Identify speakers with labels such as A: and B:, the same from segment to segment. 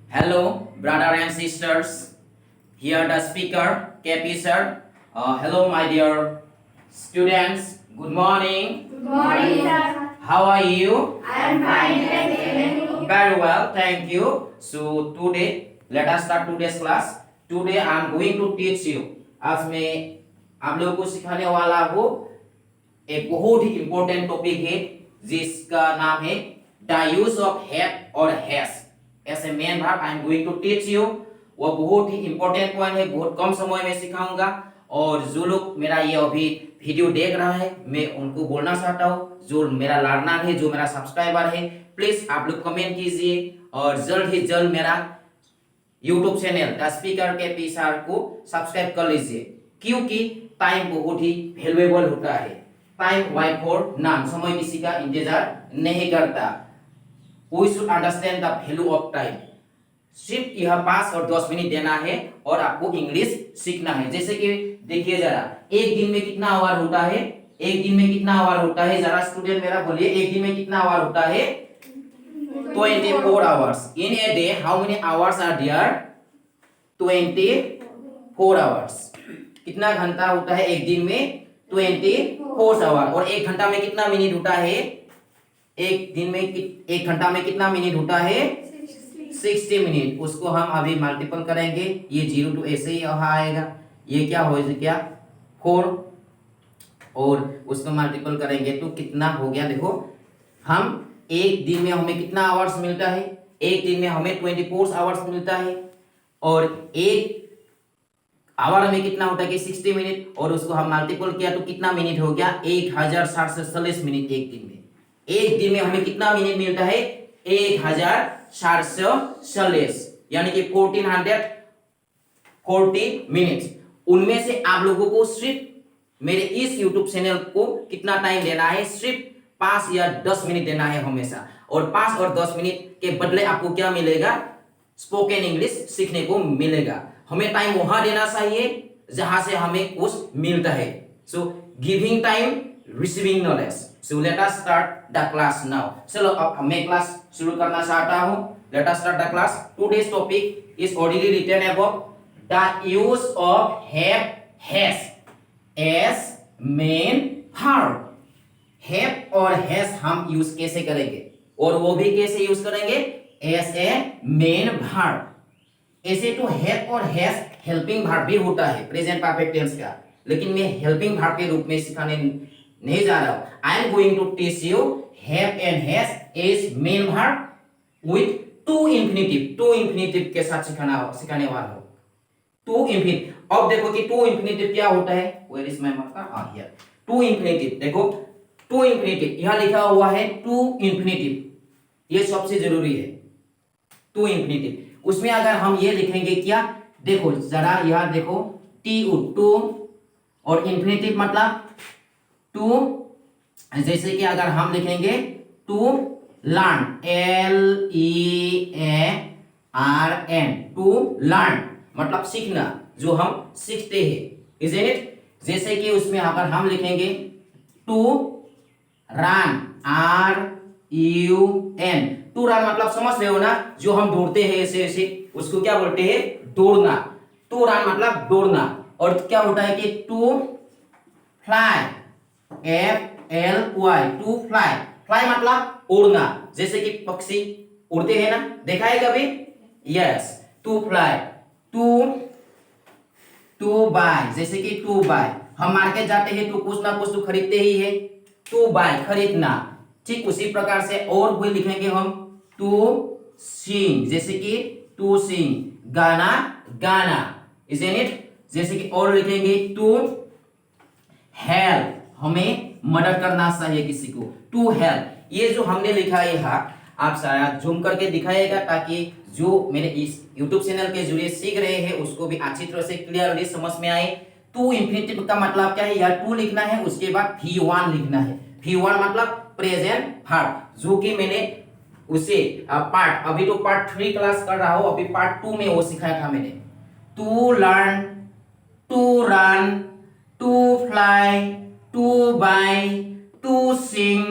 A: Hello, brother and sisters. Here the speaker, KP sir. Hello, my dear students. Good morning.
B: Good morning, sir.
A: How are you?
B: I am fine, thank you.
A: Very well, thank you. So today, let us start today's class. Today I am going to teach you. आज मैं आप लोगों को सिखाने वाला हूँ एक बहुत ही इम्पोर्टेंट टॉपिक है जिसका नाम है द यूज ऑफ हैव और has as a main verb. I am going to teach you. वो बहुत ही इम्पोर्टेंट पॉइंट है, बहुत कम समय में सिखाऊंगा। और जो लोग मेरा ये अभी वीडियो देख रहा है मैं उनको बोलना चाहता हूँ, जो मेरा लर्नर है, जो मेरा सब्सक्राइबर है, प्लीज आप लोग कमेंट कीजिए और जल्द ही जल्द मेरा यूट्यूब चैनल द स्पीकर के पीसार को सब्सक्राइब कर लीजिए, क्योंकि टाइम बहुत ही वैल्यूएबल होता है। टाइम वाइट फॉर नन, समय किसी का इंतजार नहीं करता। We should understand the value of time. सिर्फ यह 5 और 10 मिनट देना है और आपको इंग्लिश सीखना है। जैसे कि देखिए जरा, एक दिन में कितना आवर होता है? एक दिन में कितना आवर होता है? जरा स्टूडेंट मेरा बोलिए, एक दिन में कितना आवर होता है? 24 hours. In a day, how many hours are there? 24 hours. कितना घंटा होता है एक दिन में? 24 आवर। और एक घंटा में कितना मिनट होता है? एक दिन में एक घंटा में कितना मिनट होता है? 60 मिनट। उसको हम अभी मल्टीपल करेंगे, ये 0 to ऐसे ही यहाँ आएगा, ये क्या हो क्या 4, और उसको मल्टीपल करेंगे तो कितना हो गया? देखो, हम एक दिन में हमें कितना आवर्स मिलता है? एक दिन में हमें 24 आवर्स मिलता है। और एक आवर में कितना होता है कि 60 मिनट, और उसको हम मल्टीपल किया तो कितना मिनट हो गया? 1740 मिनट एक दिन में। एक दिन में हमें कितना मिनट मिलता है? 1740, यानी कि 1440 मिनट। उनमें से आप लोगों को सिर्फ मेरे इस YouTube चैनल को कितना टाइम देना है? सिर्फ 5 या 10 मिनट देना है हमेशा। और 5 और 10 मिनट के बदले आपको क्या मिलेगा? स्पोकन इंग्लिश सीखने को मिलेगा। हमें टाइम वहां देना चाहिए जहां से हमें कुछ मिलता है। So giving time, receiving knowledge. So let us start the class now. चलो अब मैं क्लास शुरू करना चाहता हूं। Let us start the class. Today's topic is already written above the use of have has as main verb. Have और has हम use कैसे करेंगे, और वो भी कैसे यूज करेंगे? As a main verb. ऐसे तो हैव और हैज हेल्पिंग वर्ब भी होता है प्रेजेंट परफेक्ट टेंस का, लेकिन मैं हेल्पिंग वर्ब के रूप में सिखाने नहीं जा रहा हूं। I am going to teach you have and has as main verb with to infinitive. To infinitive के साथ सिखाने वाला हूं। To infinitive. अब देखो कि टू इंफिनिटिव क्या होता है। Where is my marker? Here. To infinitive, देखो टू इंफिनिटिव यहां लिखा हुआ है। टू इंफिनिटिव ये सबसे जरूरी है। टू इंफिनिटिव, उसमें अगर हम ये लिखेंगे क्या, देखो जरा यहां देखो, टू, और इंफिनिटिव मतलब टू। जैसे कि अगर हम लिखेंगे to learn, LEARN, to learn मतलब सीखना, जो हम सीखते हैं, इजंट इट? जैसे कि उसमें अगर हम लिखेंगे to run, RUN, to run मतलब समझ रहे हो ना, जो हम दौड़ते हैं ऐसे ऐसे, उसको क्या बोलते हैं? दौड़ना। टू रन मतलब दौड़ना। और क्या होता है कि to fly, FLY, to fly. Fly मतलब उड़ना, जैसे कि पक्षी उड़ते हैं ना, देखा है कभी? Yes, to fly. To buy, जैसे कि टू बाय, हम मार्केट जाते हैं तो कुछ ना कुछ तो खरीदते ही है। टू बाय खरीदना। ठीक उसी प्रकार से और कोई लिखेंगे हम टू सिंग, जैसे कि टू सिंग गाना, गाना, इजंट इट? जैसे कि और लिखेंगे टू हेल्प, हमें मदद करना चाहिए किसी को। To help. ये जो हमने लिखा है यहाँ, आप शायद जूम करके दिखाएगा ताकि जो मेरे इस YouTube चैनल के जरिए सीख रहे हैं उसको भी अच्छी तरह से क्लियरली समझ में आए। टू इंफिनिटिव का मतलब क्या है? यार टू लिखना है, उसके बाद V1 लिखना है। V1 मतलब प्रेजेंट वर्ब, जो कि मैंने उसे पार्ट, अभी तो पार्ट 3 क्लास कर रहा हूं, अभी पार्ट 2 में वो सिखाया था मैंने। To learn, to run, to fly, to buy, to sing,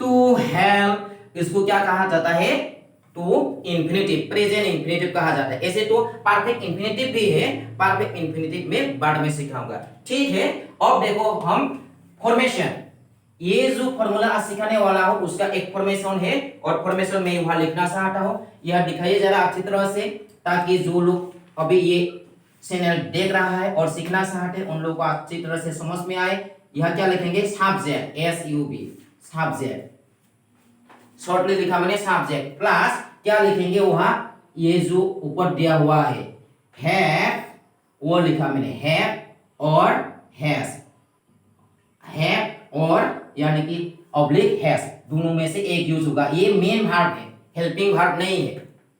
A: to help, इसको क्या कहा जाता है? टू इंफिनिटिव, प्रेजेंट इंफिनिटिव कहा जाता है। ऐसे तो परफेक्ट इंफिनिटिव भी है, परफेक्ट इंफिनिटिव में बाद में सिखाऊंगा, ठीक है। अब देखो हम फॉर्मेशन, ये जो फॉर्मूला आज सिखाने वाला हूं उसका एक फॉर्मेशन है, और फॉर्मेशन में वहां लिखना चाहता हूं, यह दिखाइए जरा अच्छी तरह से, ताकि जो लोग अभी ये चैनल देख रहा है और सीखना चाहते हैं उन लोगों को अच्छी तरह से समझ में आए। यह क्या लिखेंगे, सब्जेक्ट, SUB, सब्जेक्ट, शॉर्टली लिखा मैंने सब्जेक्ट, प्लस क्या लिखेंगे वहां, ये जो ऊपर दिया हुआ है वो लिखा मैंने, हैव और हैज, हैव और यानी कि ऑब्लिक हैज, दोनों में से एक यूज होगा। ये मेन वर्ब है, हेल्पिंग वर्ब नहीं है।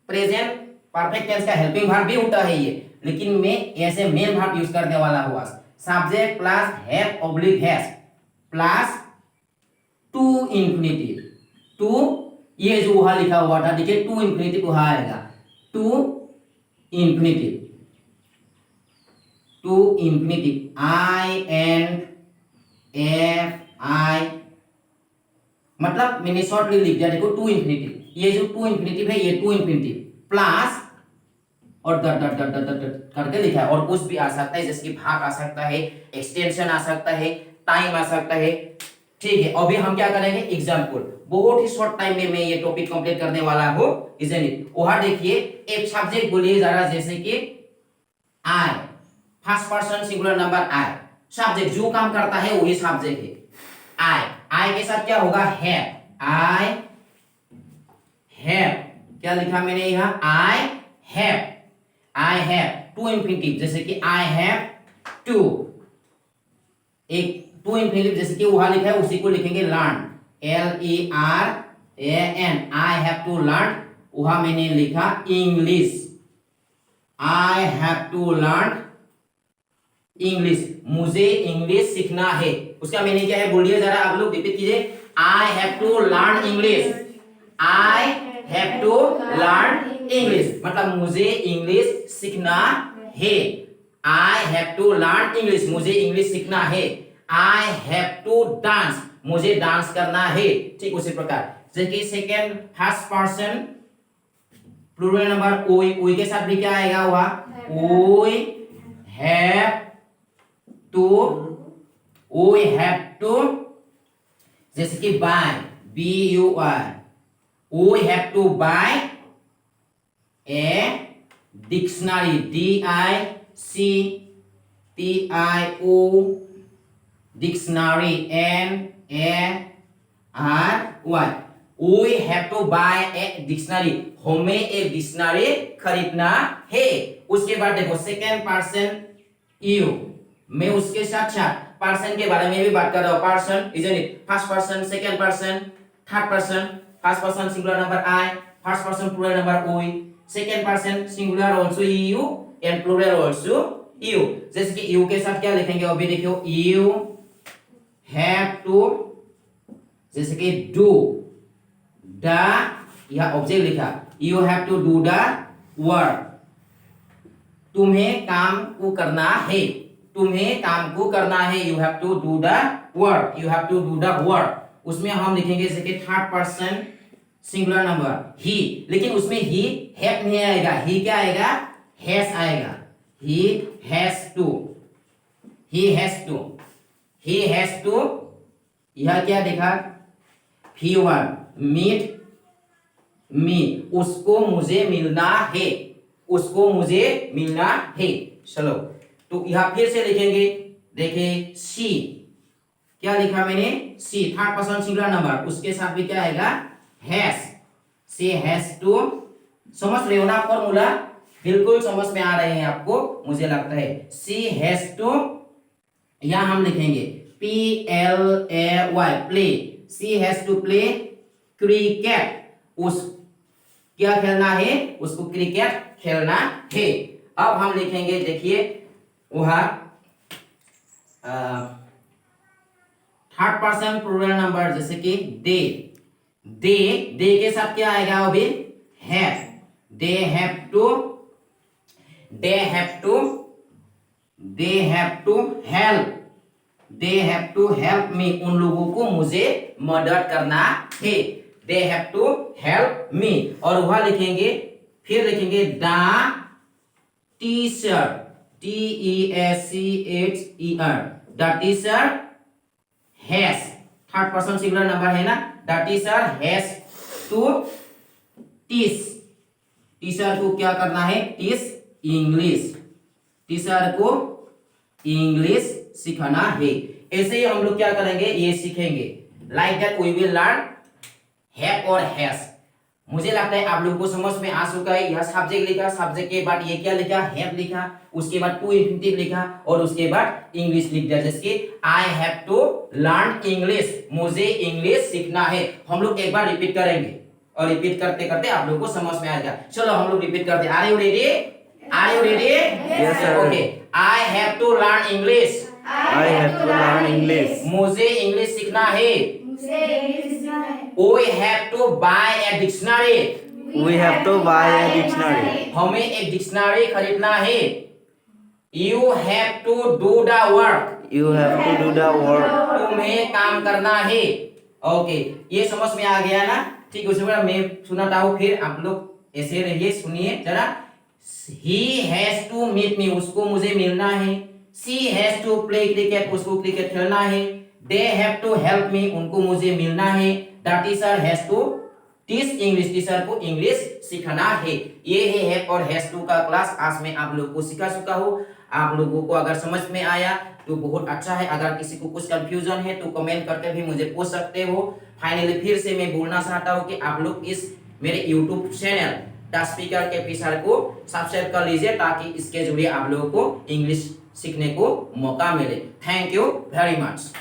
A: प्रेजेंट परफेक्ट टेंस का हेल्पिंग वर्ब भी होता है ये, लेकिन मैं ऐसे मेन वर्ब यूज करने वाला हूँ। Subject plus have oblique has plus to infinitive, to ये जो वहां लिखा हुआ था देखिए, टू इंफिनिटिव वहां आएगा, to infinitive, to infinitive, INFI, मतलब मैंने शॉर्टली लिख दिया, देखो टू इंफिनिटिव, ये जो टू इंफिनिटिव है ये टू इंफिनिटिव प्लस और डट डट डट डट डट करके लिखा है, और कुछ भी आ सकता है, जैसे कि भाग आ सकता है, एक्सटेंशन आ सकता है, टाइम आ सकता है, ठीक है। अभी हम क्या करेंगे, एग्जांपल, बहुत ही शॉर्ट टाइम में मैं ये टॉपिक कंप्लीट करने वाला हूं, इजंट इट। वहां देखिए एक सब्जेक्ट बोलिए जरा, जैसे कि आई, फर्स्ट पर्सन सिंगुलर नंबर आई, सब्जेक्ट जो काम करता है वही सब्जेक्ट है। आई के साथ क्या होगा, हैव, आई हैव, क्या लिखा मैंने यहाँ, I have, I have, to infinitive, जैसे कि आई हैव टू, एक टू इंफिनिटिव जैसे कि वहां लिखा है उसी को लिखेंगे learn, LERN, I have to learn, वहां मैंने लिखा English, I have to learn English, मुझे इंग्लिश सीखना है। उसका मीनिंग क्या है बोलिए जरा, आप लोग रिपीट कीजिए, I have to learn English, I have to learn English, मतलब मुझे इंग्लिश सीखना है। I have to learn English, मुझे इंग्लिश सीखना है। आई हैव टू डांस, मुझे डांस करना है। ठीक उसी प्रकार जैसे कि second first person plural number ओई के साथ भी क्या आएगा वहां, ओई हैव टू, जैसे कि bye, BUY, we have to buy a dictionary, DICTIO, dictionary, NARY, we have to buy a dictionary, हमें एक डिक्शनरी खरीदना है। उसके बाद देखो सेकेंड पर्सन यू, मैं उसके साथ साथ पर्सन के बारे में भी बात कर रहा हूँ, person isn't it, first person, second person, third person, first person singular number I, first person plural number we, second person singular also you and plural also you. जैसे कि यू के साथ क्या लिखेंगे अभी देखो, यू हैव टू, जैसे कि डू द, यह ऑब्जेक्ट लिखा, you have to do the work, तुम्हें काम को करना है, तुम्हें काम को करना है, you have to do the work, you have to do the work. उसमें हम लिखेंगे जैसे कि third person singular number he, लेकिन उसमें ही हैव नहीं आएगा, ही क्या आएगा, हैज आएगा, he has to, he has to, he has to, यह क्या देखा, फीवर, मीट मी, उसको मुझे मिलना है, उसको मुझे मिलना है। चलो तो यहां फिर से लिखेंगे, देखिए सी, क्या लिखा मैंने, सी थर्ड पर्सन सिंगुलर नंबर, उसके साथ भी क्या आएगा, हैज, सी हैज टू। समझ रहे हो ना फॉर्मूला, बिल्कुल समझ में आ रहे हैं आपको मुझे लगता है। सी हैज टू, यहां हम लिखेंगे PLAY, play, she has to play cricket, उस क्या खेलना है, उसको क्रिकेट खेलना है। अब हम लिखेंगे देखिए वहां थर्ड पर्सन प्लूरल नंबर, जैसे कि दे, दे के साथ क्या आएगा अभी, have, they have to, they have to, they have to help, they have to help me, उन लोगों को मुझे मदद करना है। They have to help me. और वहां लिखेंगे, फिर लिखेंगे the teacher, TEACHER, the teacher has, third person singular number है ना, the teacher has to teach, teacher को क्या करना है, टीच इंग्लिश, टीचर को इंग्लिश सिखाना है। ऐसे ही हम लोग क्या करेंगे, ये सीखेंगे। Like that we will learn have और हैज। मुझे लगता है आप लोगों को समझ में आ चुका है। यह सब्जेक्ट लिखा, सब्जेक्ट के बाद ये क्या लिखा, हैव लिखा, उसके बाद टू इंफिनिटिव लिखा और उसके बाद इंग्लिश लिख दिया, जैसे I have to learn English, मुझे इंग्लिश सीखना है। हम लोग एक बार रिपीट करेंगे और रिपीट करते करते आप लोगों को समझ में आएगा। चलो हम लोग रिपीट करते हैं। Are you ready? Are you ready?
C: Yes, sir.
A: Okay, I have to learn English,
C: I have to learn English.
A: मुझे इंग्लिश सीखना है।
B: मुझे इंग्लिश सीखना है।
A: We have to buy a dictionary,
C: We have to buy a dictionary.
A: हमें एक dictionary खरीदना है। You have to do the work,
C: You have to do the work.
A: तुम्हें काम करना है। ओके, ये समझ में आ गया ना? ठीक, उसके बाद मैं सुनाता हूँ, फिर आप लोग ऐसे रहिए, सुनिए जरा। He has to meet me, उसको मुझे मिलना है। She has to play cricket, उसको क्रिकेट खेलना है। They have to help me, उनको मुझे मिलना है। The teacher has to teach English, teacher को इंग्लिश सिखाना है। ये है और हैज टू का क्लास आज मैं आप लोगों को सिखा चुका हूँ। आप लोगों को अगर समझ में आया तो बहुत अच्छा है। अगर किसी को कुछ कंफ्यूजन है तो कमेंट करके भी मुझे पूछ सकते हो। फाइनली फिर से मैं बोलना चाहता हूँ कि आप लोग इस मेरे यूट्यूब चैनल द स्पीकर के पिसर को सब्सक्राइब कर लीजिए, ताकि इसके जरिए आप लोगों को इंग्लिश सीखने को मौका मिले। Thank you very much.